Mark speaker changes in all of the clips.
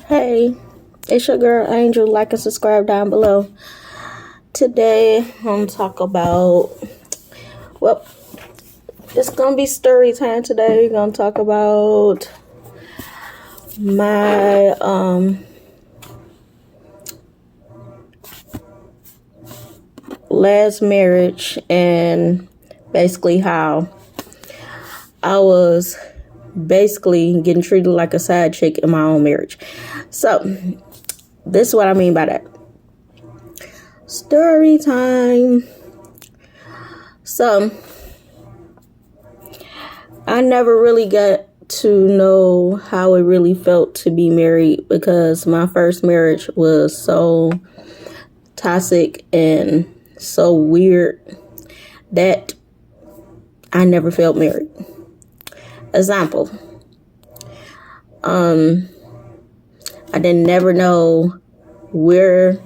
Speaker 1: Hey, it's your girl Angel. Like and subscribe down below. Today, I'm going to talk about, well, it's going to be story time today. We're going to talk about my, last marriage and basically how I was basically getting treated like a side chick in my own marriage. So, this is what I mean by that. Story time. So, I never really got to know how it really felt to be married because my first marriage was so toxic and so weird that I never felt married. Example, I didn't never know where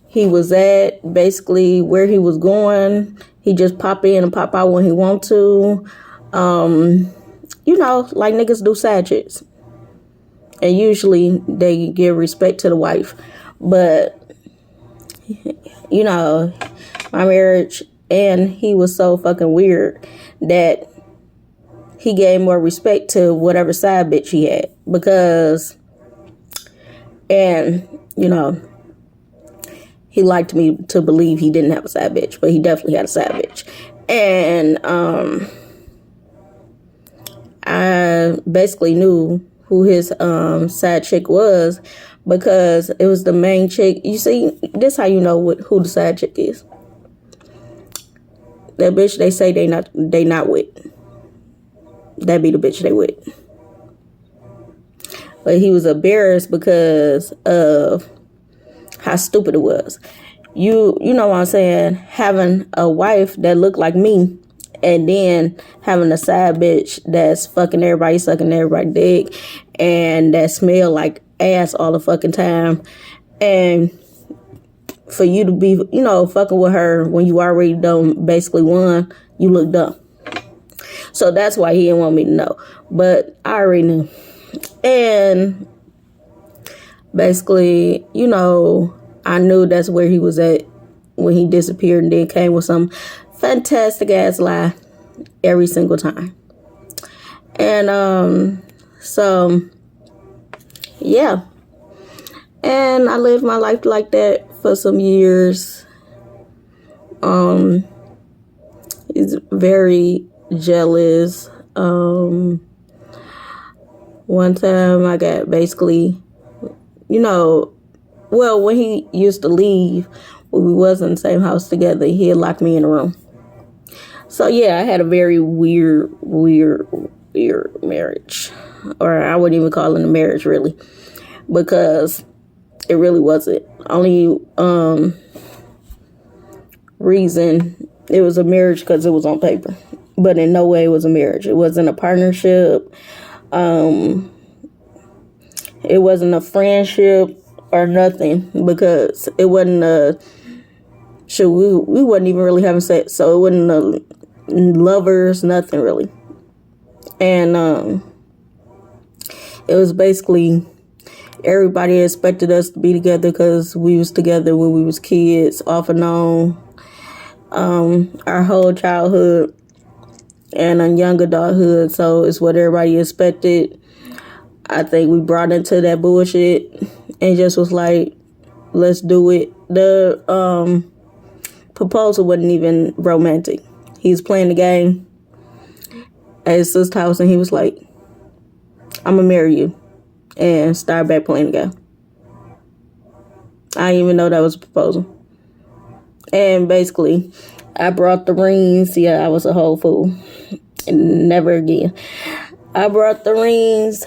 Speaker 1: he was at, basically where he was going. He just pop in and pop out when he want to. Like niggas do side chicks. And usually they give respect to the wife. But, my marriage, and he was so fucking weird that he gave more respect to whatever side bitch he had. Because, he liked me to believe he didn't have a side bitch, but he definitely had a side bitch. And I basically knew who his side chick was because it was the main chick. You see, this how you know who the side chick is. That bitch they say they not with. That be the bitch they with. But he was embarrassed because of how stupid it was. You know what I'm saying? Having a wife that looked like me and then having a side bitch that's fucking everybody, sucking everybody dick, and that smell like ass all the fucking time. And for you to be, fucking with her when you already done basically won, you look dumb. So that's why he didn't want me to know. But I already knew. And basically, I knew that's where he was at when he disappeared and then came with some fantastic ass lie every single time. And so yeah. And I lived my life like that for some years. He's very jealous. One time I got basically, when he used to leave, when we was in the same house together, he'd lock me in a room. So yeah, I had a very weird marriage. Or I wouldn't even call it a marriage really. Because it really wasn't. Only reason it was a marriage because it was on paper. But in no way it was a marriage. It wasn't a partnership. It wasn't a friendship or nothing because it wasn't we wasn't even really having sex, so it wasn't lovers, nothing really. And it was basically everybody expected us to be together because we was together when we was kids, off and on, our whole childhood and a young adulthood. So it's what everybody expected. I think we brought into that bullshit and just was like, let's do it. The proposal wasn't even romantic. He was playing the game at his sister's house and he was like, I'm gonna marry you, and start back playing the game. I didn't even know that was a proposal. And basically, I brought the rings. Yeah, I was a whole fool. Never again. I brought the rings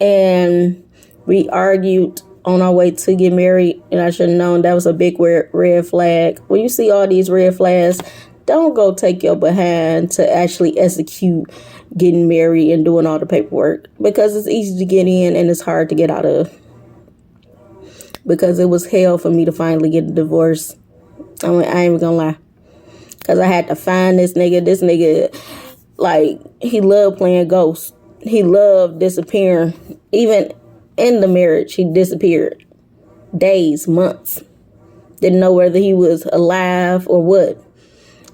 Speaker 1: and we argued on our way to get married, and I should have known that was a big red flag. When you see all these red flags, don't go take your behind to actually execute getting married and doing all the paperwork, because it's easy to get in and it's hard to get out of. Because it was hell for me to finally get a divorce. I ain't even gonna lie. Because I had to find this nigga. This nigga, like, he loved playing ghosts. He loved disappearing. Even in the marriage, he disappeared. Days, months. Didn't know whether he was alive or what.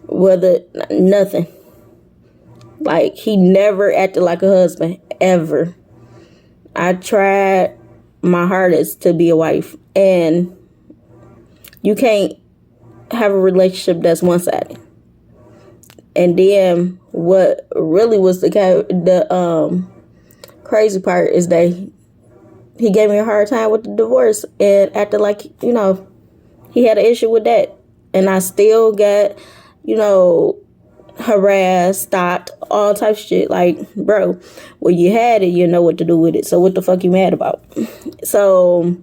Speaker 1: Whether, nothing. Like, he never acted like a husband, ever. I tried my hardest to be a wife, and you can't have a relationship that's one-sided. And then what really was the crazy part is that he gave me a hard time with the divorce and acted like, he had an issue with that. And I still got, harassed, stopped, all types of shit. Like, bro, when you had it, you know what to do with it. So what the fuck you mad about? So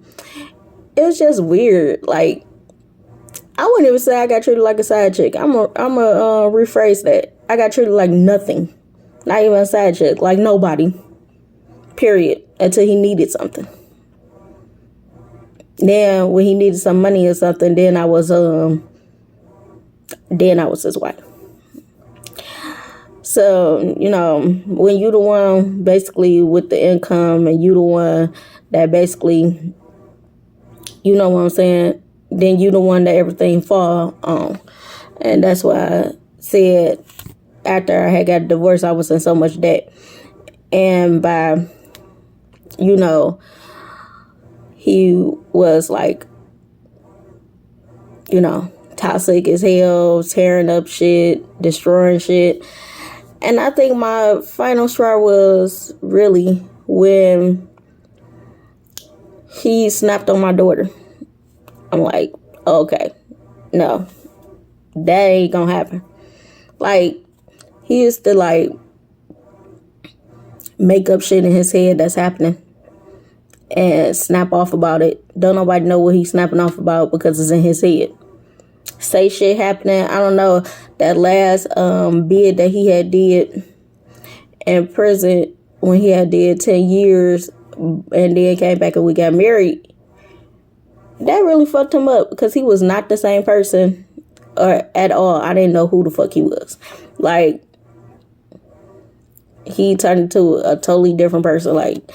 Speaker 1: it was just weird. Like, I wouldn't even say I got treated like a side chick. I'm a rephrase that. I got treated like nothing. Not even a side chick. Like nobody. Period. Until he needed something. Then when he needed some money or something, then I was his wife. So, when you the one basically with the income and you the one that basically, you know what I'm saying, then you the one that everything fall on. And that's why I said after I had got a divorce, I was in so much debt. And by, he was like, toxic as hell, tearing up shit, destroying shit. And I think my final straw was really when he snapped on my daughter. I'm like, okay, no, that ain't gonna happen. Like, he used to like make up shit in his head that's happening and snap off about it. Don't nobody know what he's snapping off about because it's in his head. Say shit happening. I don't know, that last bid that he had did in prison when he had did 10 years and then came back and we got married. That really fucked him up because he was not the same person at all. I didn't know who the fuck he was. Like, he turned into a totally different person. Like,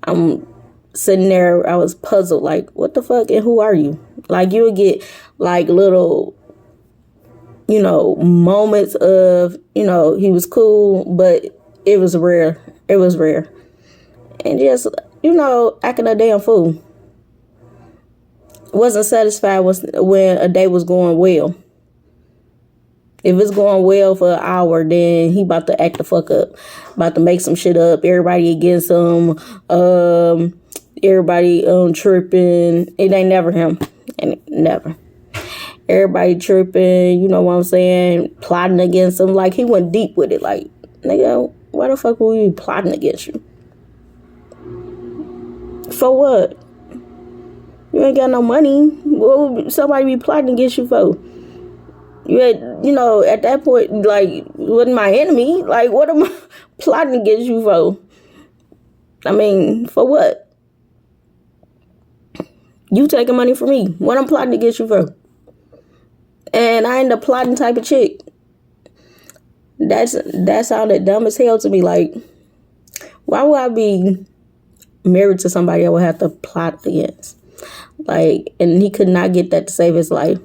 Speaker 1: I'm sitting there, I was puzzled. Like, what the fuck and who are you? Like, you would get like little, moments of, he was cool, but it was rare. It was rare. And just, acting a damn fool. Wasn't satisfied when a day was going well. If it's going well for an hour, then he about to act the fuck up. About to make some shit up. Everybody against him. Everybody tripping. It ain't never him. And never. Everybody tripping, you know what I'm saying? Plotting against him. Like, he went deep with it. Like, nigga, why the fuck would we be plotting against you? For what? You ain't got no money. What would somebody be plotting against you for? You had, at that point, like, wasn't my enemy. Like, what am I plotting against you for? I mean, for what? You taking money from me. What I'm plotting against you for? And I ain't a plotting type of chick. That sounded dumb as hell to me. Like, why would I be married to somebody I would have to plot against? Like, and he could not get that to save his life.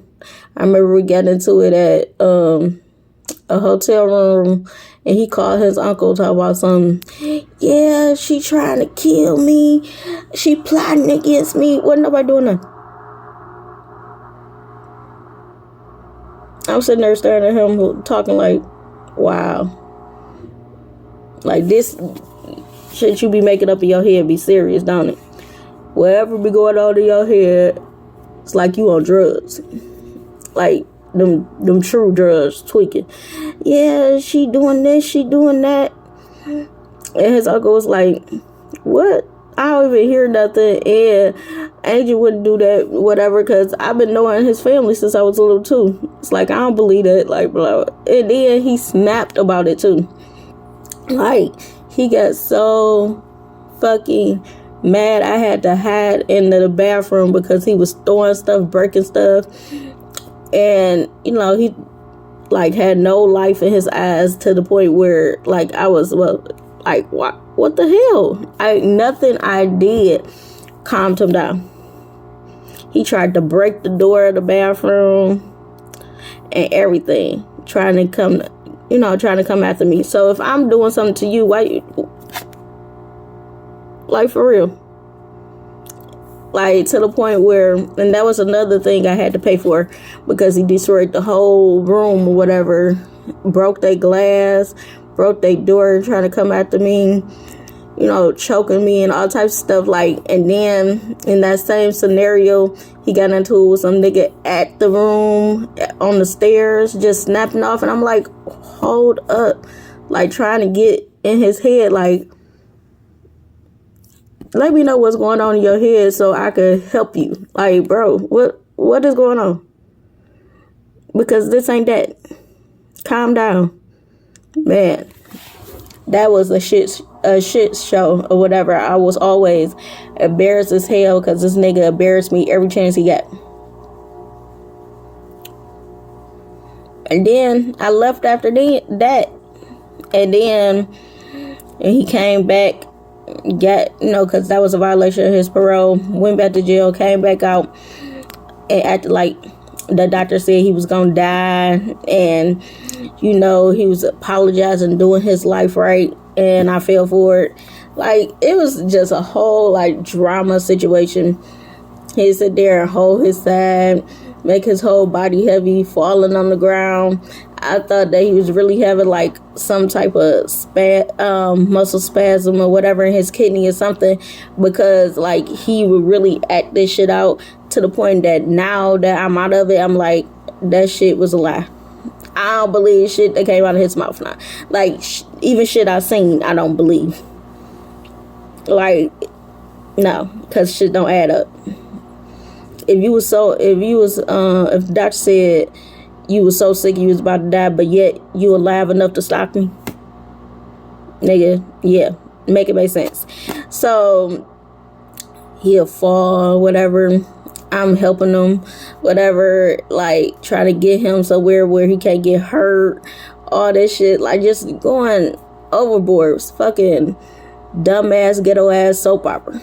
Speaker 1: I remember we got into it at a hotel room, and he called his uncle, talk about something. Yeah, she trying to kill me. She plotting against me. Wasn't nobody doing that. I'm sitting there staring at him, talking like, wow. Like, this shit you be making up in your head be serious, don't it? Whatever be going on in your head, it's like you on drugs. Like, them true drugs, tweaking. Yeah, she doing this, she doing that. And his uncle was like, what? I don't even hear nothing. And Angel wouldn't do that, whatever, because I've been knowing his family since I was little too. It's like, I don't believe that, like, blah. And then he snapped about it too. Like, he got so fucking mad. I had to hide in the bathroom because he was throwing stuff, breaking stuff. And, he, like, had no life in his eyes to the point where, like, I was, well, like, what the hell? Nothing I did calmed him down. He tried to break the door of the bathroom and everything, trying to come after me. So if I'm doing something to you, why you, like, for real? Like, to the point where, and that was another thing I had to pay for, because he destroyed the whole room or whatever, broke their glass, broke their door, trying to come after me, choking me and all types of stuff. Like, and then in that same scenario, he got into it with some nigga at the room on the stairs, just snapping off. And I'm like, hold up, like, trying to get in his head, like, let me know what's going on in your head so I could help you. Like, bro, what is going on? Because this ain't that. Calm down. Man, that was a shit show or whatever. I was always embarrassed as hell because this nigga embarrassed me every chance he got. And then I left after that. And then he came back, because that was a violation of his parole, went back to jail, came back out, and acted like the doctor said he was gonna die, and he was apologizing, doing his life right, and I fell for it. Like, it was just a whole, like, drama situation. He'd sit there and hold his side, make his whole body heavy, falling on the ground. I thought that he was really having, like, some type of muscle spasm or whatever in his kidney or something, because, like, he would really act this shit out to the point that now that I'm out of it, I'm like, that shit was a lie. I don't believe shit that came out of his mouth now. Like, even shit I seen, I don't believe. Like, no, because shit don't add up. If the doctor said you was so sick you was about to die, but yet you alive enough to stop me, nigga, yeah, make it make sense. So he'll fall, whatever. I'm helping him, whatever, like, trying to get him somewhere where he can't get hurt, all this shit, like, just going overboard. It was fucking dumbass, ghetto ass soap opera.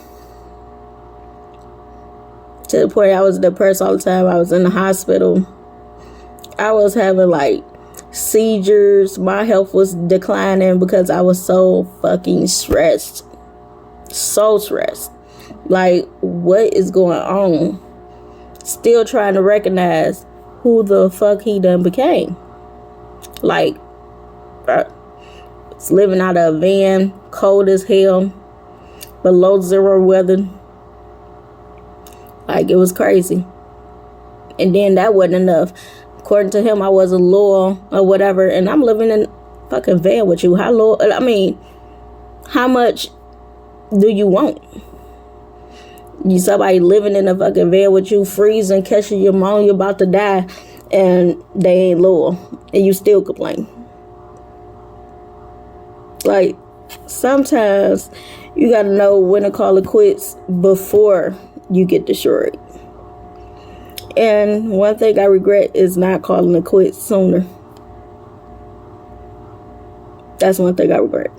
Speaker 1: To the point I was depressed all the time. I was in the hospital. I was having, like, seizures. My health was declining because I was so fucking stressed. So stressed. Like, what is going on? Still trying to recognize who the fuck he done became. Like, it's living out of a van, cold as hell, below zero weather. Like, it was crazy. And then that wasn't enough. According to him, I wasn't loyal or whatever, and I'm living in a fucking van with you. How much do you want? You somebody living in a fucking van with you, freezing, catching your pneumonia, about to die, and they ain't loyal, and you still complain. Like, sometimes you gotta know when to call it quits before you get destroyed. And one thing I regret is not calling it quits sooner. That's one thing I regret.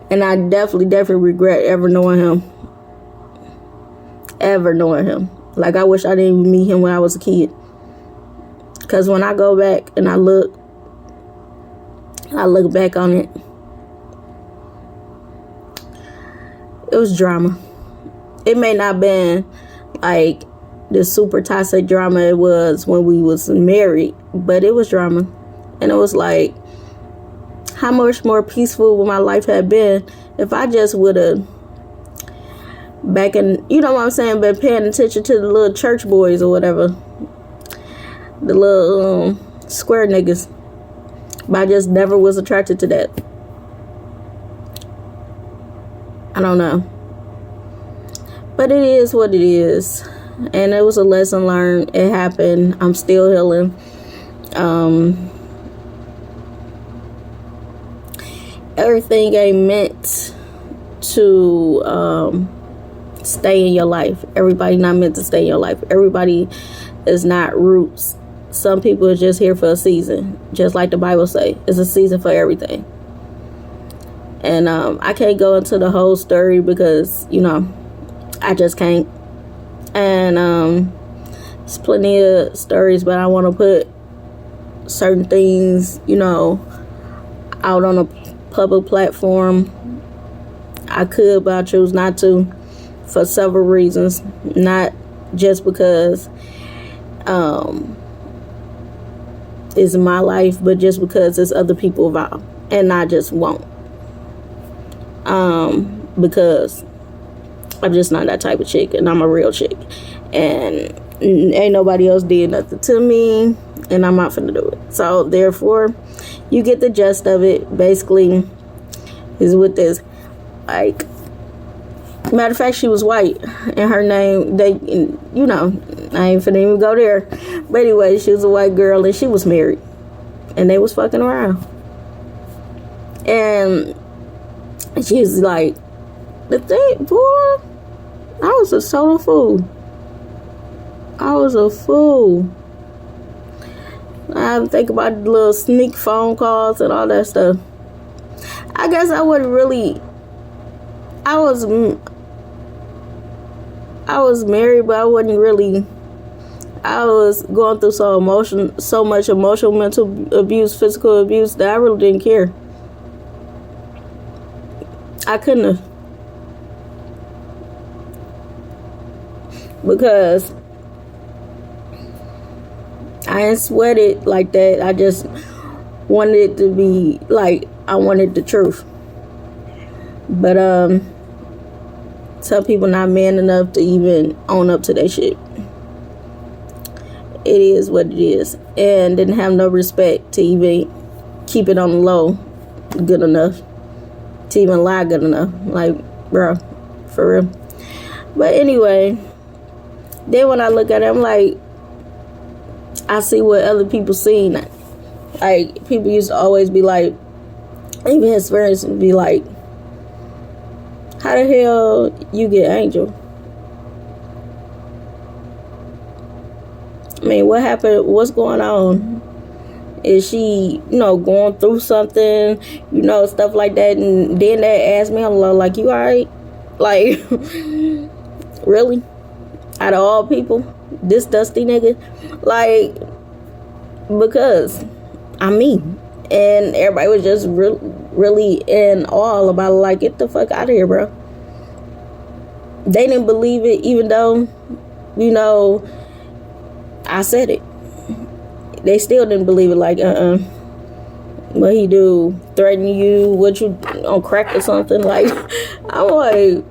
Speaker 1: And I definitely regret ever knowing him. Like, I wish I didn't even meet him when I was a kid. Because when I go back and I look back on it, it was drama. It may not have been like the super toxic drama it was when we was married, but it was drama. And it was like, how much more peaceful would my life have been if I just would have, back in, you know what I'm saying, been paying attention to the little church boys or whatever, the little square niggas, but I just never was attracted to that. I don't know. But it is what it is. And it was a lesson learned. It happened. I'm still healing. Everything ain't meant to stay in your life. Everybody not meant to stay in your life. Everybody is not roots. Some people are just here for a season. Just like the Bible say, it's a season for everything. And I can't go into the whole story because, I just can't. And there's plenty of stories, but I want to put certain things, out on a public platform. I could, but I choose not to for several reasons. Not just because it's my life, but just because there's other people involved, and I just won't. Because I'm just not that type of chick, and I'm a real chick, and ain't nobody else did nothing to me, and I'm not finna do it. So therefore, you get the gist of it. Basically, is with this, like, matter of fact, she was white, and her name, I ain't finna even go there, but anyway, she was a white girl, and she was married, and they was fucking around, and she was like, the thing, boy, I was a total fool. I was a fool. I think about the little sneak phone calls and all that stuff. I guess I wasn't really, I was married, but I wasn't really, I was going through so much emotional, mental abuse, physical abuse, that I really didn't care. I couldn't have. Because I didn't sweat it like that. I just wanted it to be like, I wanted the truth. But some people not man enough to even own up to that shit. It is what it is. And didn't have no respect to even keep it on the low good enough. To even lie good enough. Like, bro, for real. But anyway, then when I look at it, I'm like, I see what other people see. Like, people used to always be like, even his parents would be like, how the hell you get Angel? I mean, what happened? What's going on? Is she, going through something, stuff like that? And then they asked me, I'm like, you alright? Like, really? Out of all people, this dusty nigga? Like, because I'm me. And everybody was just really in awe about it. Like, get the fuck out of here, bro. They didn't believe it, even though, I said it. They still didn't believe it. Like, what he do? Threaten you? What you on crack or something? Like, I'm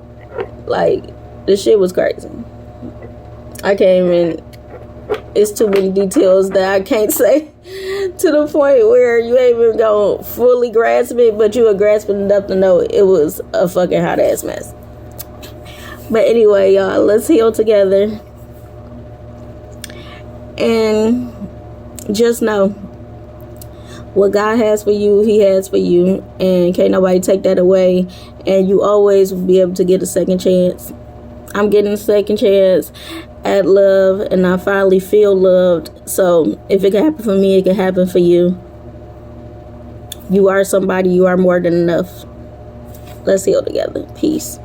Speaker 1: like, this shit was crazy. I can't even, it's too many details that I can't say to the point where you ain't even gonna fully grasp it, but you were grasping enough to know it was a fucking hot ass mess. But anyway, y'all, let's heal together. And just know what God has for you, He has for you, and can't nobody take that away. And you always will be able to get a second chance. I'm getting a second chance at love, and I finally feel loved. So if it can happen for me, it can happen for you. You are somebody. You are more than enough. Let's heal together. Peace.